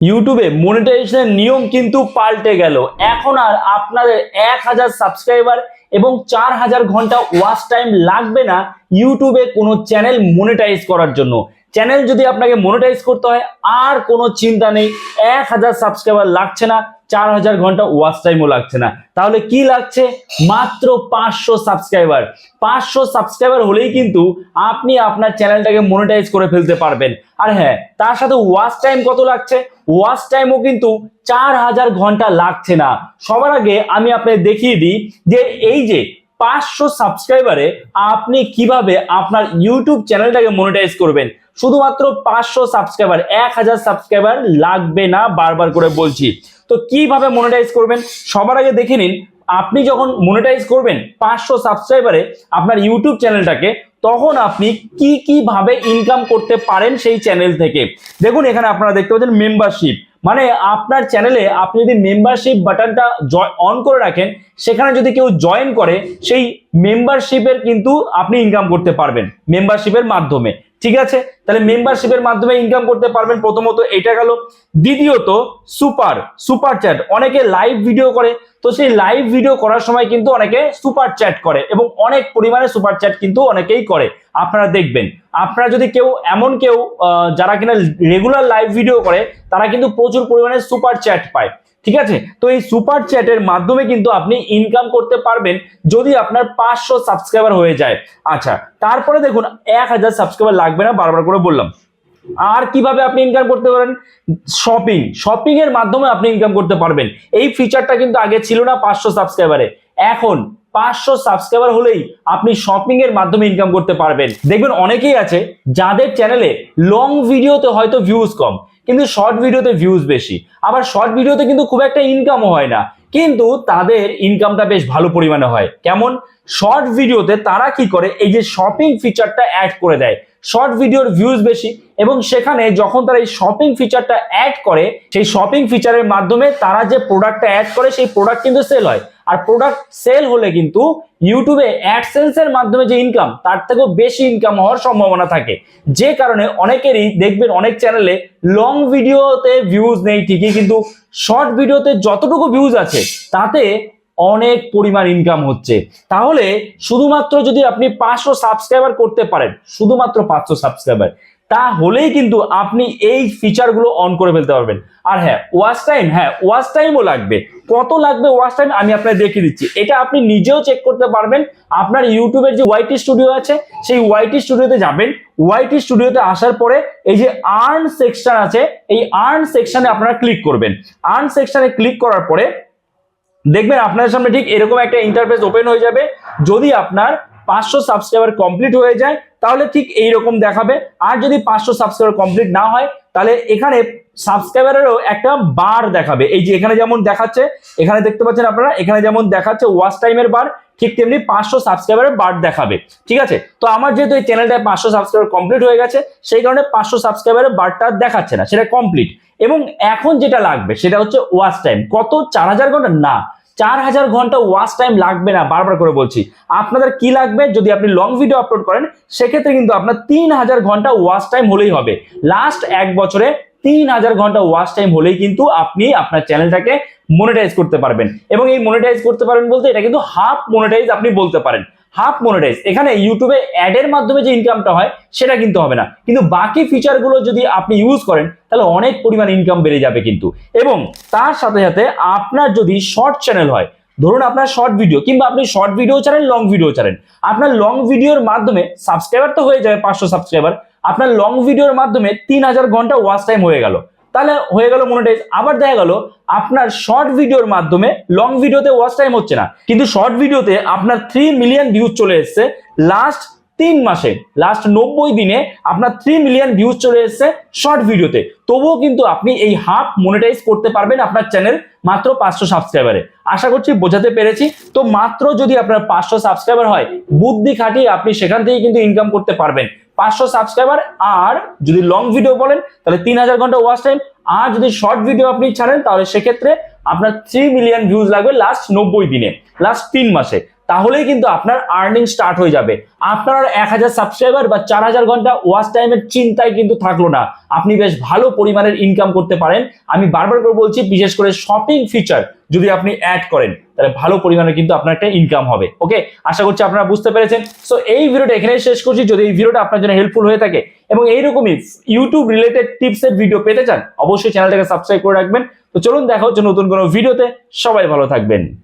ইউটিউবে মনিটাইজেশনের নিয়ম কিন্তু পাল্টে গেল। এখন আর আপনাদের 1000 সাবস্ক্রাইবার এবং 4000 ঘন্টা ওয়াচ টাইম লাগবে না ইউটিউবে কোনো চ্যানেল মনিটাইজ করার জন্য। চ্যানেল যদি আপনাকে মনিটাইজ করতে হয় আর কোনো চিন্তা নেই, 1000 সাবস্ক্রাইবার লাগছে না, 4000 ঘন্টা ওয়াচ টাইমও লাগছে না। তাহলে কি লাগছে? মাত্র 500 সাবস্ক্রাইবার। 500 সাবস্ক্রাইবার হলেই কিন্তু আপনি আপনার চ্যানেলটাকে মনিটাইজ করে ফেলতে পারবেন। আর হ্যাঁ, তার সাথে ওয়াচ টাইম কত লাগছে? ওয়াচ টাইমও কিন্তু 4000 ঘন্টা লাগছে না। সবার আগে আমি আপনাদের দেখিয়ে দিই যে এই যে 500 সাবস্ক্রাইবারে আপনি কিভাবে আপনার ইউটিউব চ্যানেলটাকে মনিটাইজ করবেন। শুধুমাত্র 500 সাবস্ক্রাইবার, 1000 সাবস্ক্রাইবার লাগবে না, বারবার করে বলছি। তো কিভাবে মনিটাইজ করবেন সবার আগে দেখে নিন। আপনি যখন মনিটাইজ করবেন 500 সাবস্ক্রাইবারে আপনার ইউটিউব চ্যানেলটাকে, তখন আপনি কি কি ভাবে ইনকাম করতে পারেন সেই চ্যানেল থেকে। দেখুন এখানে আপনারা দেখতে পাচ্ছেন মেম্বারশিপ, মানে আপনার চ্যানেলে আপনি যদি মেম্বারশিপ বাটনটা অন করে রাখেন, সেখানে যদি কেউ জয়েন করে সেই মেম্বারশিপের কিন্তু আপনি ইনকাম করতে পারবেন মেম্বারশিপের মাধ্যমে। ঠিক আছে, তাহলে মেম্বারশিপের মাধ্যমে ইনকাম করতে পারবেন। প্রথমত এটা গেল। দ্বিতীয়ত সুপার চ্যাট। অনেকে লাইভ ভিডিও করে, তো সেই লাইভ ভিডিও করার সময় কিন্তু অনেকে সুপার চ্যাট করে এবং অনেক পরিমাণে সুপার চ্যাট কিন্তু অনেকেই করে। আপনারা দেখবেন, আপনারা যদি কেউ যারা কিনা রেগুলার লাইভ ভিডিও করে, তারা কিন্তু প্রচুর পরিমাণে সুপার চ্যাট পায়। ঠিক আছে, তো এই সুপার চ্যাটের মাধ্যমে কিন্তু আপনি ইনকাম করতে পারবেন যদি আপনার 500 সাবস্ক্রাইবার হয়ে যায়। আচ্ছা, তারপরে দেখুন 1000 সাবস্ক্রাইবার লাগবে না, বারবার করে বললাম। আর কিভাবে আপনি ইনকাম করতে পারেন? শপিং এর মাধ্যমে আপনি ইনকাম করতে পারবেন। এই ফিচারটা কিন্তু আগে ছিল না 500 সাবস্ক্রাইবারে। এখন 500 সাবস্ক্রাইবার হলেই আপনি শপিং এর মাধ্যমে ইনকাম করতে পারবেন। দেখবেন অনেকেই আছে যাদের চ্যানেলে লং ভিডিওতে হয়তো ভিউজ কম, কিন্তু শর্ট ভিডিওতে ভিউজ বেশি। আবার শর্ট ভিডিওতে কিন্তু খুব একটা ইনকামও হয় না, কিন্তু তাদের ইনকামটা বেশ ভালো পরিমাণে হয়। কেমন? শর্ট ভিডিওতে তারা কি করে, এই যে শপিং ফিচারটা অ্যাড করে দেয়। শর্ট ভিডিওর ভিউজ বেশি এবং সেখানে যখন তারা এই শপিং ফিচারটা অ্যাড করে, সেই শপিং ফিচারের মাধ্যমে তারা যে প্রোডাক্টটা অ্যাড করে সেই প্রোডাক্ট কিন্তু সেল হয়। আর প্রোডাক্ট সেল হলে কিন্তু ইউটিউবে অ্যাডসেন্সের মাধ্যমে যে ইনকাম, তার থেকেও বেশি ইনকাম হওয়ার সম্ভাবনা থাকে। যে কারণে অনেকেরই দেখবেন অনেক চ্যানেলে লং ভিডিওতে ভিউজ নেই ঠিকই, কিন্তু শর্ট ভিডিওতে যতটুকু ভিউজ আছে তাতে অনেক পরিমাণ ইনকাম হচ্ছে। তাহলে শুধুমাত্র যদি আপনি 500 সাবস্ক্রাইবার করতে পারেন, শুধুমাত্র 500 সাবস্ক্রাইবার, তাহলেই কিন্তু আপনি এই ফিচারগুলো অন করে ফেলতে পারবেন। আর হ্যাঁ, ওয়াচ টাইমও লাগবে। কত লাগবে ওয়াচ টাইম আমি আপনাকে দেখিয়ে দিচ্ছি। এটা আপনি নিজেও চেক করতে পারবেন। আপনার ইউটিউবের যে ওয়াইটি স্টুডিও আছে, সেই ওয়াইটি স্টুডিওতে যাবেন। ওয়াইটি স্টুডিওতে আসার পরে এই যে আর্ন সেকশন আছে, এই আর্ন সেকশনে আপনারা ক্লিক করবেন। আর্ন সেকশনে ক্লিক করার পরে দেখবেন আপনাদের সামনে ঠিক এরকম একটা ইন্টারফেস ওপেন হয়ে যাবে। যদি আপনার 500 সাবস্ক্রাইবার কমপ্লিট হয়ে যায় তাহলে ঠিক এইরকম দেখাবে। আর যদি 500 সাবস্ক্রাইবার কমপ্লিট না হয়, তাহলে এখানে সাবস্ক্রাইবারেরও একটা বার দেখাবে। এই যে এখানে যেমন দেখাচ্ছে, এখানে দেখতে পাচ্ছেন আপনারা, এখানে যেমন দেখাচ্ছে ওয়াচ টাইমের বার, ঠিক তেমনি 500 সাবস্ক্রাইবারের বার দেখাবে। ঠিক আছে, তো আমার যেহেতু এই চ্যানেলটায় 500 সাবস্ক্রাইবার কমপ্লিট হয়ে গেছে, সেই কারণে 500 সাবস্ক্রাইবারের বারটা দেখাচ্ছে না, সেটা কমপ্লিট। এবং এখন যেটা লাগবে সেটা হচ্ছে ওয়াচ টাইম। কত? 4000 ঘন্টা না, 4000 ঘন্টা ওয়াচ টাইম লাগবে না, বারবার করে বলছি। আপনাদের কি লাগবে? যদি আপনি লং ভিডিও আপলোড করেন, সেক্ষেত্রে কিন্তু আপনার 3000 ঘন্টা ওয়াচ টাইম হলেই হবে। লাস্ট 1 বছরে 3000 ঘন্টা ওয়াচ টাইম হলেই কিন্তু আপনি আপনার চ্যানেলটাকে মনিটাইজ করতে পারবেন। এবং এই মনিটাইজ করতে পারবেন বলতে এটা কিন্তু হাফ মনিটাইজ আপনি বলতে পারেন। হাফ মনিটাইজ, এখানে ইউটিউবে অ্যাডের মাধ্যমে যে ইনকামটা হয় সেটা কিন্তু হবে না, কিন্তু বাকি ফিচারগুলো যদি আপনি ইউজ করেন তাহলে অনেক পরিমাণ ইনকাম বেড়ে যাবে কিন্তু। এবং তার সাথে সাথে আপনার যদি শর্ট চ্যানেল হয়, ধরুন আপনার শর্ট ভিডিও, কিংবা আপনি শর্ট ভিডিও ছাড়েন, লং ভিডিও ছাড়েন, আপনার লং ভিডিওর মাধ্যমে সাবস্ক্রাইবার তো হয়ে যাবে 500 সাবস্ক্রাইবার, আপনার লং ভিডিওর মাধ্যমে 3000 ঘন্টা ওয়াচ টাইম হয়ে গেল, তাহলে হয়ে গেল মনিটাইজ। আবার দেখা গেল আপনার শর্ট ভিডিওর মাধ্যমে লং ভিডিওতে ওয়াচ টাইম হচ্ছে না, কিন্তু শর্ট ভিডিওতে আপনার 3 মিলিয়ন ভিউজ চলে এসেছে লাস্ট 3 মাসে, লাস্ট 90 দিনে আপনার 3 মিলিয়ন ভিউজ চলে এসেছে শর্ট ভিডিওতে, তবুও কিন্তু আপনি এই হাফ মনিটাইজ করতে পারবেন আপনার চ্যানেল মাত্র 500 সাবস্ক্রাইবারে। আশা করছি বোঝাতে পেরেছি। তো মাত্র যদি আপনার 500 সাবস্ক্রাইবার হয়, বুদ্ধি খাটিয়ে আপনি সেখান থেকে কিন্তু ইনকাম করতে পারবেন। 500 সাবস্ক্রাইবার, আর যদি লং ভিডিও বলেন তাহলে 3000 ঘন্টা ওয়াচ টাইম, আর যদি শর্ট ভিডিও আপনি ছাড়েন তাহলে সেক্ষেত্রে আপনার 3 মিলিয়ন ভিউজ লাগবে লাস্ট 90 দিনে, লাস্ট 3 মাসে। তাহলেই কিন্তু আপনার আর্নিং স্টার্ট হয়ে যাবে। আপনার আর 1000 সাবস্ক্রাইবার বা 4000 ঘন্টা ওয়াচ টাইমের চিন্তায় কিন্তু থাকলো না, আপনি বেশ ভালো পরিমাণের ইনকাম করতে পারেন। আমি বারবার করে বলছি, বিশেষ করে শপিং ফিচার যদি আপনি অ্যাড করেন তাহলে ভালো পরিমাণে কিন্তু আপনার একটা ইনকাম হবে। ওকে, আশা করছি আপনারা বুঝতে পেরেছেন। সো এই ভিডিওটা এখানে শেষ করছি। যদি এই ভিডিওটা আপনার জন্য হেল্পফুল হয়ে থাকে এবং এইরকমই ইউটিউব রিলেটেড টিপসের ভিডিও পেতে চান, অবশ্যই চ্যানেলটাকে সাবস্ক্রাইব করে রাখবেন। তো চলুন দেখা হচ্ছে নতুন কোনো ভিডিওতে, সবাই ভালো থাকবেন।